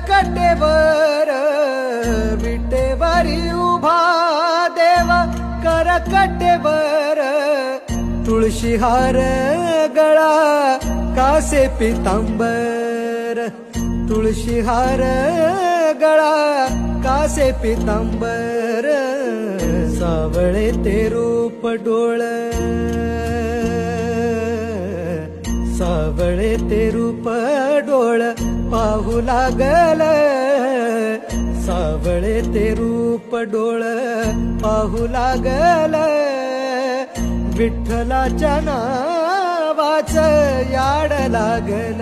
कटेवर विटेवरी उभा देव कर कटेवर तुळशी हार गळा कासे पितांबर तुळशी हार गळा कासे पितांबर सावळे ते रूप डोळ सावळे ते रूप डोळ पाहू लागल सावळे ते रूप डोळ पाहू लागल विठ्ठलाच्या नावाचं याड लागल